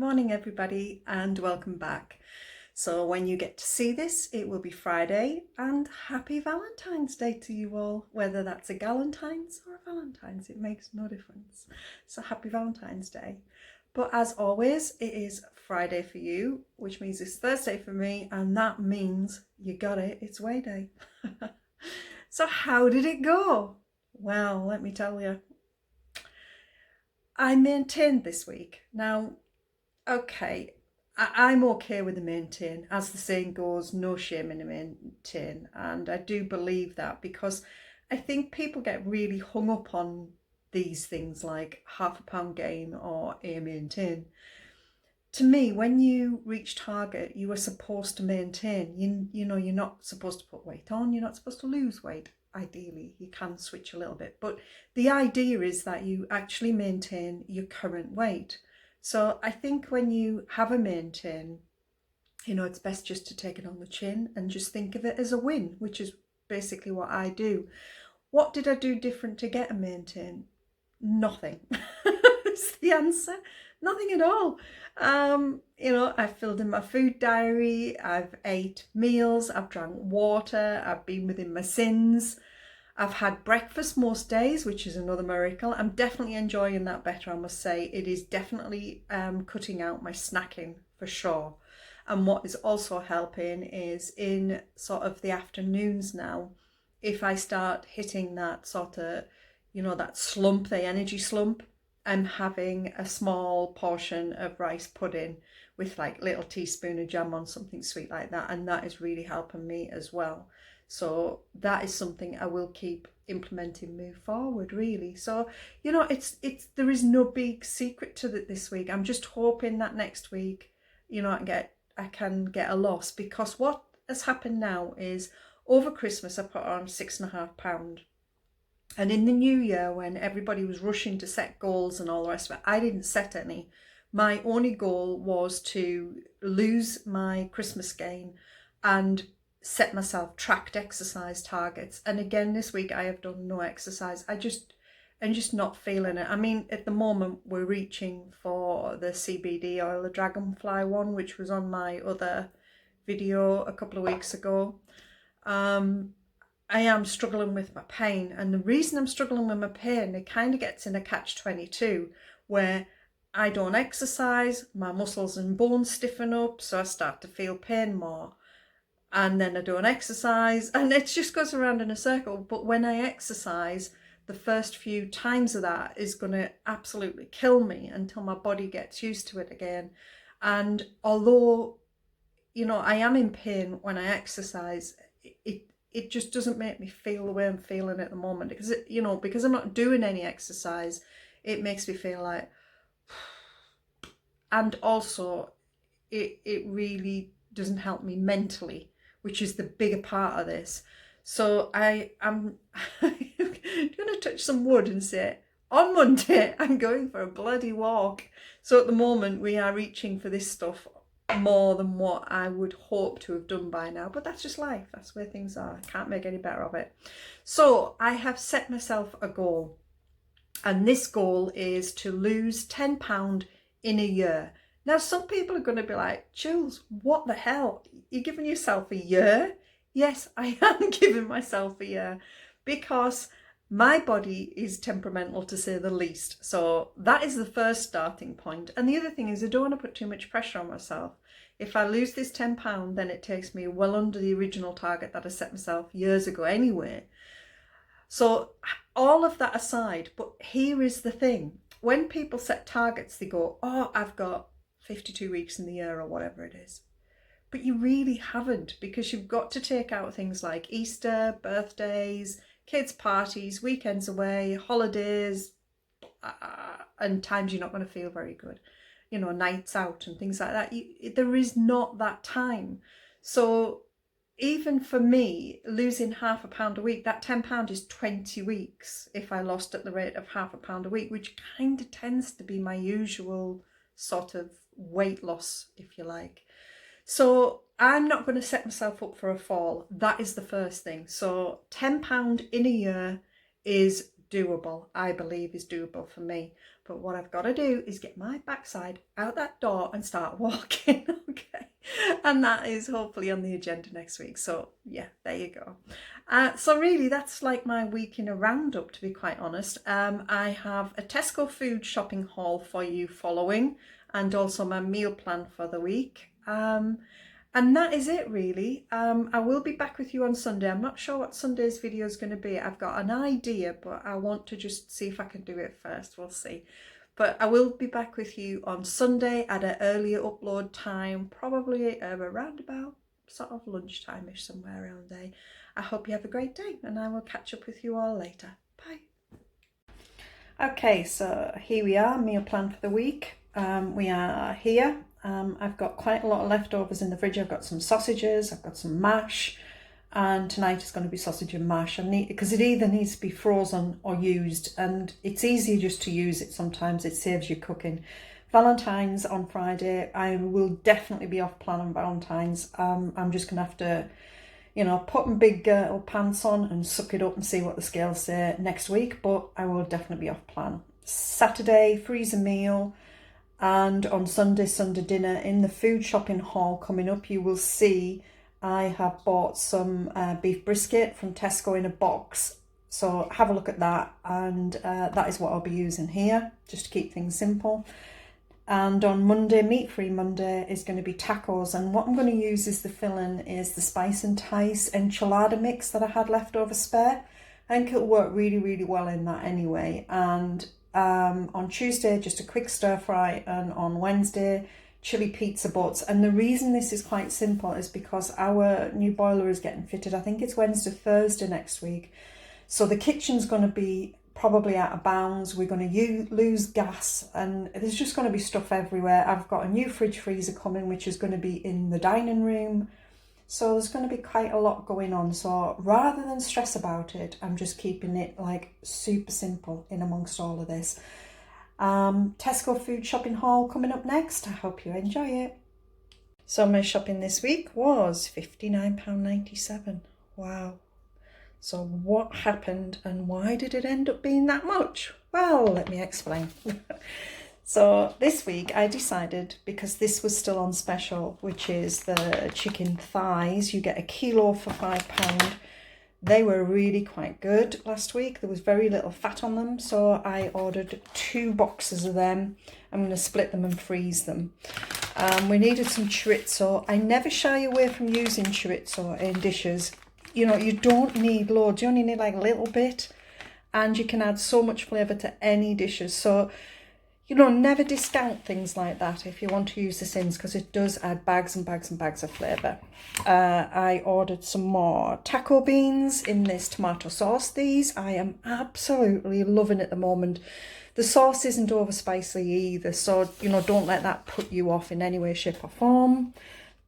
Morning everybody and welcome back. So when you get to see this, it will be Friday, and happy Valentine's Day to you all. Whether that's a Galentine's or a Valentine's, it makes no difference. So happy Valentine's Day. But as always, it is Friday for you, which means it's Thursday for me, and that means you got it, it's weigh day. So how did it go? Well, let me tell you. I maintained this week. Now, okay, I'm okay with the maintain. As the saying goes, no shame in a maintain. And I do believe that, because I think people get really hung up on these things like half a pound gain or a maintain. To me, when you reach target, you are supposed to maintain. You know, you're not supposed to put weight on, you're not supposed to lose weight. Ideally, you can switch a little bit, but the idea is that you actually maintain your current weight. So I think when you have a maintain, it's best just to take it on the chin and just think of it as a win, which is basically what I do. What did I do different to get a maintain? Nothing. That's the answer. Nothing at all. I filled in my food diary, I've ate meals, I've drank water, I've been within my sins. I've had breakfast most days, which is another miracle. I'm definitely enjoying that better, I must say. It is definitely cutting out my snacking for sure. And what is also helping is in sort of the afternoons now, if I start hitting that sort of, that slump, the energy slump, I'm having a small portion of rice pudding with like little teaspoon of jam on, something sweet like that. And that is really helping me as well. So that is something I will keep implementing, move forward, really. So, it's there is no big secret to it this week. I'm just hoping that next week, I can get a loss, because what has happened now is over Christmas I put on 6.5 pounds. And in the new year, when everybody was rushing to set goals and all the rest of it, I didn't set any. My only goal was to lose my Christmas gain and set myself tracked exercise targets. And again, this week I have done no exercise. I'm just not feeling it. I mean, at the moment we're reaching for the CBD oil, the dragonfly one, which was on my other video a couple of weeks ago. I am struggling with my pain, and the reason I'm struggling with my pain, it kind of gets in a catch-22 where I don't exercise, my muscles and bones stiffen up, so I start to feel pain more. And then I don't exercise, and it just goes around in a circle. But when I exercise, the first few times of that is going to absolutely kill me until my body gets used to it again. And although, I am in pain when I exercise, it just doesn't make me feel the way I'm feeling at the moment, because because I'm not doing any exercise, it makes me feel like, and also it really doesn't help me mentally, which is the bigger part of this. So I'm going to touch some wood and say, on Monday, I'm going for a bloody walk. So at the moment, we are reaching for this stuff more than what I would hope to have done by now. But that's just life. That's where things are. I can't make any better of it. So I have set myself a goal. And this goal is to lose £10 in a year. Now, some people are going to be like, Jules, what the hell? You're giving yourself a year? Yes, I am giving myself a year, because my body is temperamental, to say the least. So that is the first starting point. And the other thing is, I don't want to put too much pressure on myself. If I lose this £10, then it takes me well under the original target that I set myself years ago anyway. So all of that aside, but here is the thing. When people set targets, they go, oh, I've got 52 weeks in the year or whatever it is. But you really haven't, because you've got to take out things like Easter, birthdays, kids' parties, weekends away, holidays, and times you're not going to feel very good. Nights out and things like that. There is not that time. So even for me, losing half a pound a week, that £10 is 20 weeks if I lost at the rate of half a pound a week, which kind of tends to be my usual sort of weight loss, if you like. So I'm not going to set myself up for a fall. That is the first thing. So £10 in a year is doable, I believe is doable for me. But what I've got to do is get my backside out that door and start walking, okay? And that is hopefully on the agenda next week. So yeah, there you go. So really that's like my week in a roundup, to be quite honest. I have a Tesco food shopping haul for you following, and also my meal plan for the week. And that is it really. I will be back with you on Sunday. I'm not sure what Sunday's video is going to be. I've got an idea, but I want to just see if I can do it first. We'll see. But I will be back with you on Sunday at an earlier upload time, probably around about sort of lunchtime-ish, somewhere around there. I hope you have a great day, and I will catch up with you all later. Bye. Okay, so here we are, meal plan for the week. We are here. I've got quite a lot of leftovers in the fridge. I've got some sausages, I've got some mash, and tonight is going to be sausage and mash. Because it either needs to be frozen or used, and it's easier just to use it sometimes. It saves you cooking. Valentine's on Friday. I will definitely be off plan on Valentine's. I'm just going to have to, you know, put my big old pants on and suck it up and see what the scales say next week, but I will definitely be off plan. Saturday, freezer meal. And on Sunday dinner. In the food shopping haul coming up, you will see I have bought some beef brisket from Tesco in a box. So have a look at that, and that is what I'll be using here, just to keep things simple. And on Monday, meat-free Monday, is going to be tacos. And what I'm going to use as the filling is the Spice and Tice enchilada mix that I had left over spare. I think it'll work really, really well in that anyway. And on Tuesday, just a quick stir fry, and on Wednesday, chili pizza butts. And the reason this is quite simple is because our new boiler is getting fitted. I think it's Thursday next week. So the kitchen's going to be probably out of bounds. We're going to lose gas, and there's just going to be stuff everywhere. I've got a new fridge freezer coming, which is going to be in the dining room. So there's going to be quite a lot going on. So rather than stress about it, I'm just keeping it like super simple in amongst all of this. Tesco food shopping haul coming up next. I hope you enjoy it. So my shopping this week was £59.97. Wow. So what happened and why did it end up being that much? Well, let me explain. So this week I decided, because this was still on special, which is the chicken thighs, you get a kilo for £5. They were really quite good last week. There was very little fat on them, so I ordered 2 boxes of them. I'm going to split them and freeze them. We needed some chorizo. I never shy away from using chorizo in dishes. You know, you don't need loads, you only need like a little bit, and you can add so much flavour to any dishes. So, you know, never discount things like that if you want to use the sins, because it does add bags and bags and bags of flavour. I ordered some more taco beans in this tomato sauce. These I am absolutely loving at the moment. The sauce isn't over spicy either, so, you know, don't let that put you off in any way, shape or form.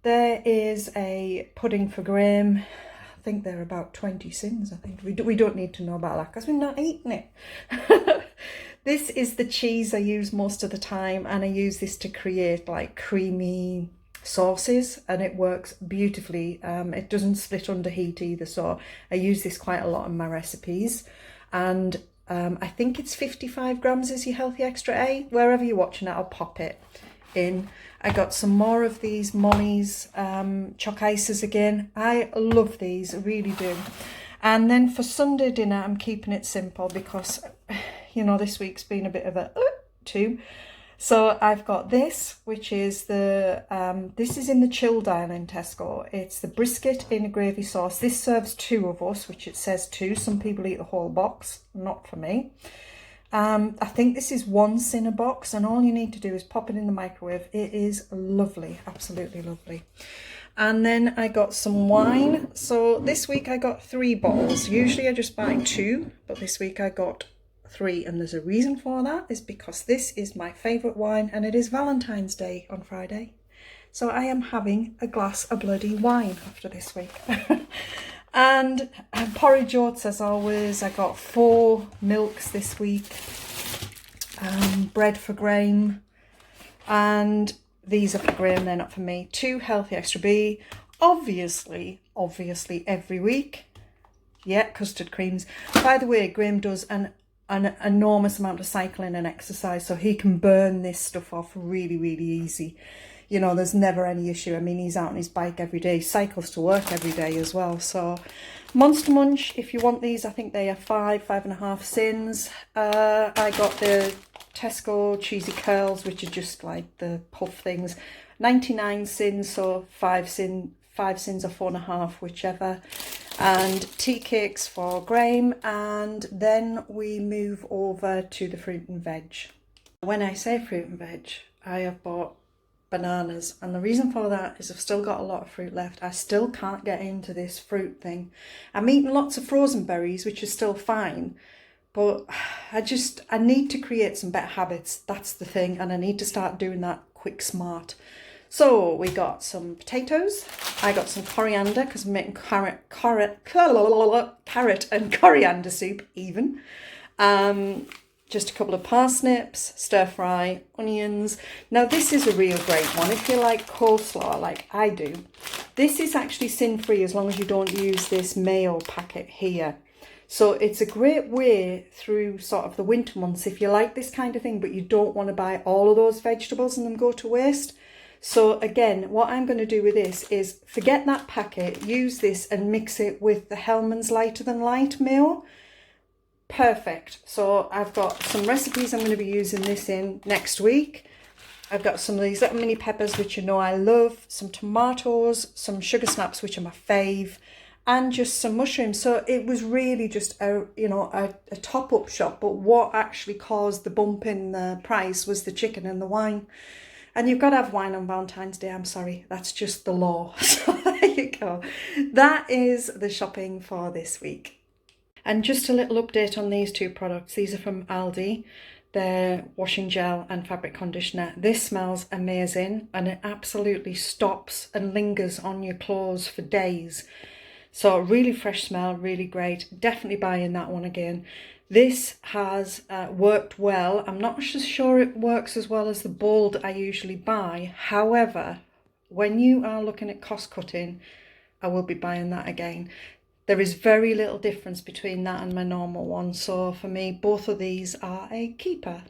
There is a pudding for Graham. I think they're about 20 sins, I think. We don't need to know about that because we're not eating it. This is the cheese I use most of the time, and I use this to create like creamy sauces, and it works beautifully. It doesn't split under heat either, so I use this quite a lot in my recipes. And I think it's 55 grams is your healthy extra A. Wherever you're watching it, I'll pop it in. I got some more of these Molly's choc ices again. I love these, I really do. And then for Sunday dinner, I'm keeping it simple because, you know, this week's been a bit of a too. So I've got this, which is the, this is in the chilled aisle in Tesco. It's the brisket in a gravy sauce. This serves 2 of us, which it says 2. Some people eat the whole box, not for me. I think this is once in a box, and all you need to do is pop it in the microwave. It is lovely, absolutely lovely. And then I got some wine. So this week I got 3 bottles. Usually I just buy 2, but this week I got 3, and there's a reason for that. Is because this is my favourite wine, and it is Valentine's Day on Friday. So I am having a glass of bloody wine after this week. And porridge oats as always. I got 4 milks this week. Bread for Graham, and these are for Graham, they're not for me. 2 healthy extra B, obviously every week. Yeah, custard creams. By the way, Graham does an an enormous amount of cycling and exercise, so he can burn this stuff off really, really easy. You know, there's never any issue. I mean, he's out on his bike every day, cycles to work every day as well. So Monster Munch, if you want these, I think they are 5.5 sins. I got the Tesco cheesy curls, which are just like the puff things. 99 sins, so 5 sins or 4.5, whichever. And tea cakes for Graham, and then we move over to the fruit and veg. When I say fruit and veg, I have bought bananas, and the reason for that is I've still got a lot of fruit left. I still can't get into this fruit thing. I'm eating lots of frozen berries, which is still fine, but I need to create some better habits. That's the thing, and I need to start doing that quick smart. So we got some potatoes. I got some coriander because I'm making carrot and coriander soup even. Just a couple of parsnips, stir fry, onions. Now this is a real great one if you like coleslaw like I do. This is actually sin-free as long as you don't use this mayo packet here. So it's a great way through sort of the winter months if you like this kind of thing, but you don't want to buy all of those vegetables and them go to waste. So again, what I'm going to do with this is forget that packet, use this and mix it with the Hellmann's Lighter Than Light mayo. Perfect. So I've got some recipes I'm going to be using this in next week. I've got some of these little mini peppers, which you know I love, some tomatoes, some sugar snaps, which are my fave, and just some mushrooms. So it was really just a top-up shop, but what actually caused the bump in the price was the chicken and the wine. And you've got to have wine on Valentine's Day, I'm sorry, that's just the law. So there you go. That is the shopping for this week. And just a little update on these two products. These are from Aldi. They're washing gel and fabric conditioner. This smells amazing and it absolutely stops and lingers on your clothes for days. So really fresh smell, really great. Definitely buying that one again. This has worked well. I'm not sure it works as well as the Bold I usually buy. However, when you are looking at cost cutting, I will be buying that again. There is very little difference between that and my normal one. So for me, both of these are a keeper.